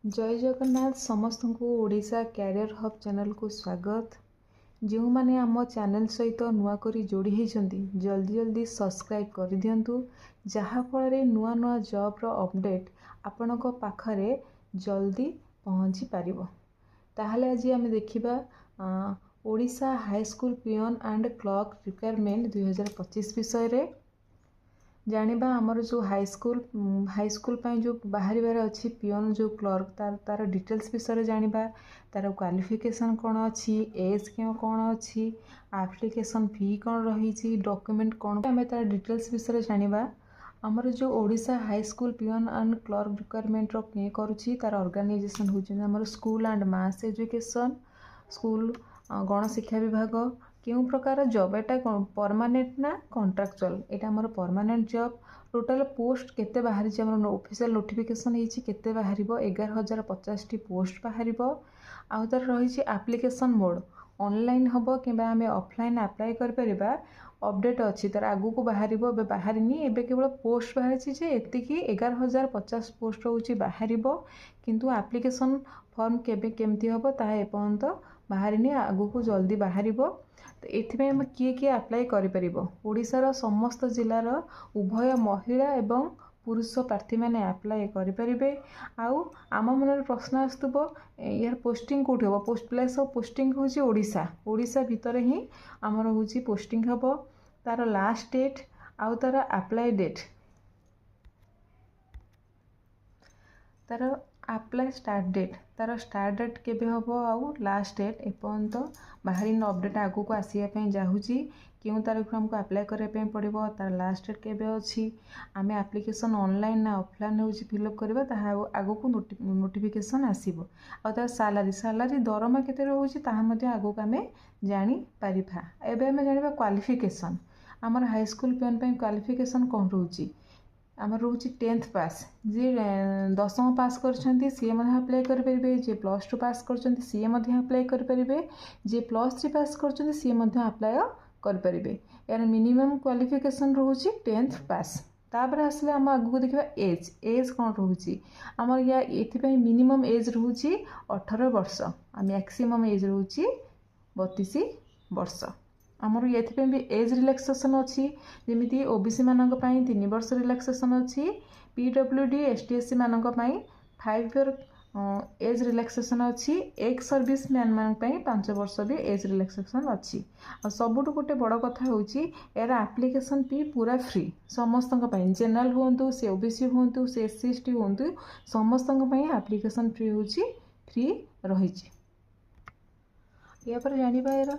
जय जगन्नाथ समस्त को ओडिशा कैरियर हब चैनल को स्वागत। जो माने आम चैनल सहित नुआ करी जोड़ी होती जल्दी जल्दी सब्सक्राइब कर दिंतु जहाँफल नुआ नुआ जॉब रो अपडेट आपण पाखरे जल्दी पहुँची पारिबो। ताहले आज आम देखिबा Odisha high school peon and clerk requirement 2025 विषय रे जानिबा आमर जो हाई स्कूल जो बाहर अच्छी पियन जो क्लर्क तार डिटेल्स विषय जानिबा तार क्वालिफिकेशन कौन अच्छी एज कौन अच्छी एप्लिकेशन फी कौन रही डॉक्यूमेंट कौन आम तार डिटेल्स विषय जानिबा। आमर जो Odisha high school peon and clerk requirement किए करुच्ची तार ऑर्गेनाइजेशन होउछि आमर school and mass education school गणशिक्षा विभाग क्यों प्रकार जॉब एटा परमानेंट ना कॉन्ट्रैक्चुअल एटा हमर परमानेंट जॉब। टोटल पोस्ट केते बाहरी हमर ऑफिशियल नोटिफिकेशन हिची केते बाहरिबो 11,050 टी पोस्ट बाहरिबो। आउ तार रही एप्लिकेशन मोड ऑनलाइन हबो किबा हमें ऑफलाइन अप्लाई कर परिबा अपडेट अच्छी तार आगु को बाहरिबो बे बाहरिनी एबे केवल पोस्ट बाहरिची जे एतिकी 11,050 पोस्ट होउची बाहरिबो किंतु एप्लिकेशन फॉर्म केबे केमती हबो ताहा एपर्यंत बाहरिनी आगु को जल्दी बाहरिबो। तो एथिबे हम किए अप्लाई करि परिबो ओडिशार समस्त जिलार उभय महिला एवं पुरुष प्रार्थी मैंने अप्लाई करें। आउ आम मन प्रश्न आसुब यार पोस्टिंग कौट हम पोस्ट प्लेस ऑफ पोस्टिंग हूँ ओडिशा भितर ही आमर हूँ पोस्टिंग हम तार लास्ट डेट आउ तार अप्लाई डेट तार अप्लाई स्टार्ट डेट केबे हम आउ लास्ट डेट एपर्यंत बाहरी अपडेट आगु को आसवाई जाऊँगी क्यों तारीख हमको अप्लाई करने पड़ो तार लास्ट डेट केबे अच्छी आम एप्लिकेशन ऑनलाइन ना ऑफलाइन हो फिलअप करवा आगु को नोटिफिकेशन आसो आ तार सैलरी दरमा केते रोचे ताहा आगु आम जापर। एवं आम जाना क्वालिफिकेशन आमर हाई स्कूल पियन क्वालिफिकेशन कौन रोचे आमर रोचे 10th पास जी 10th पास करछंती सी अप्लाई करें जे +2 पास करछंती सी अप्लाई करें जे +3 पास करछंती सी अप्लाई करें। यार मिनिमम क्वालिफिकेशन रोचे 10th पास। तापर आसले आम आगु देखा एज कौन रोचे आमर या ये मिनिमम एज रोचे 18 वर्ष मैक्सिमम एज रोचे 32 वर्ष। आमर ये भी एज रिलैक्सेशन अच्छी जमीती ओबीसी मानक 3 वर्ष रिलैक्सेशन अच्छी PWD STSC मानक 5 ईयर एज रिलैक्सेशन अच्छी एक्स सर्विस मैन मान 5 वर्ष भी एज रिलैक्सेशन अच्छी। सबुठ गोटे बड़ कथा हूँ यार एप्लिकेशन फी पूरा फ्री समस्त जेनरल हूँ से ओबीसी हूँ से SC ST हूँ समस्त एप्लिकेशन फी हूँ फ्री रही। या पर जानिबा यार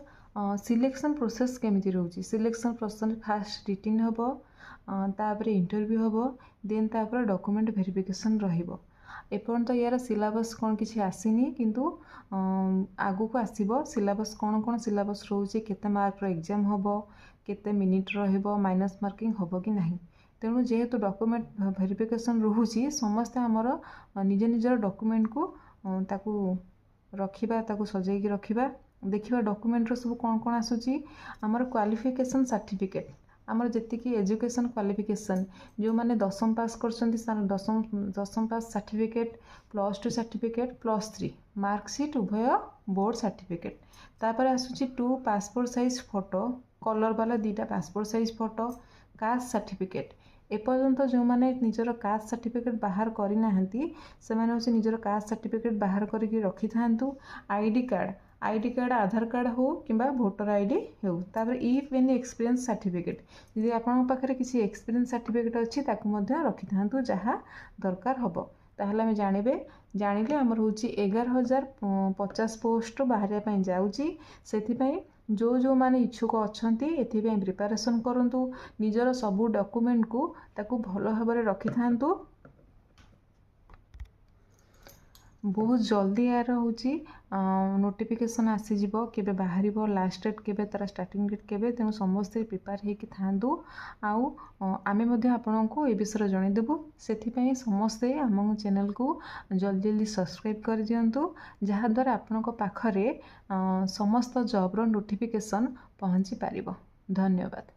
सिलेक्शन प्रोसेस केमिति रोची सिलेक्शन प्रोसेस फास्ट रिटिन हबो तापर इंटरव्यू हबो देन तापर डॉक्यूमेंट वेरिफिकेशन रहिबो। एपर्यंत यार सिलेबस कौन किसी आसीनी किंतु आगु को आसीबो सिलेबस कौन सिलेबस रोचे केते मार्क रो एग्जाम हबो केते मिनिट रहिबो माइनस मार्किंग हबो कि नहीं। तेणु जेहेतु डॉक्यूमेंट वेरिफिकेशन रोची समस्त आमर निज निजर डॉक्यूमेंट को ताकू रखिबा ताकू सजाई रखिबा देखिबा डॉक्यूमेंट रो सब कौन आसुची आमर क्वालिफिकेशन सर्टिफिकेट आमर जेतिकी एजुकेशन क्वालिफिकेशन जो माने 10th पास करछंती 10th pass certificate +2 certificate +3 marksheet उभय बोर्ड सर्टिफिकेट तापर आसुची 2 पासपोर्ट साइज फोटो कलर वाला 2टा passport size photo caste certificate एपर्यंत जो मैंने निजर कास्ट सर्टिफिकेट बाहर करना से निजर कास्ट सर्टिफिकेट बाहर करके रखी था। आईडी कार्ड आधार कार्ड हो कि भोटर आईडी हो तापर इफ एनी एक्सपीरियंस सर्टिफिकेट यदि आपन पाखरे किसी एक्सपीरियंस सर्टिफिकेट अच्छी ताकू रखी था जहाँ दरकार हम ताहले आम जानिले आमर हूँ 11,050 पोस्ट बाहर जाऊँगी से जो माने इच्छुक अच्छा एथि प्रिपरेशन करूँ निजर सबू डॉक्यूमेंट को ताकू भल भाव रखी था। बहुत जल्दी यार हूँ नोटिफिकेशन आसीजिबो केबे बाहरिबो लास्ट डेट केबे तार स्टार्टिंग डेट केबे तेणु समस्ते प्रिपेयर होइकि थांतु आउ आमे मध्ये आपनको ए विषय जणैदेबु सेथिपई समस्ते आम चैनल को जल्दी जल्दी सब्सक्राइब कर दियंतु जहा द्वारा आपनको पाखरे समस्त जॉब रो नोटिफिकेशन पहुँची पारिबो। धन्यवाद।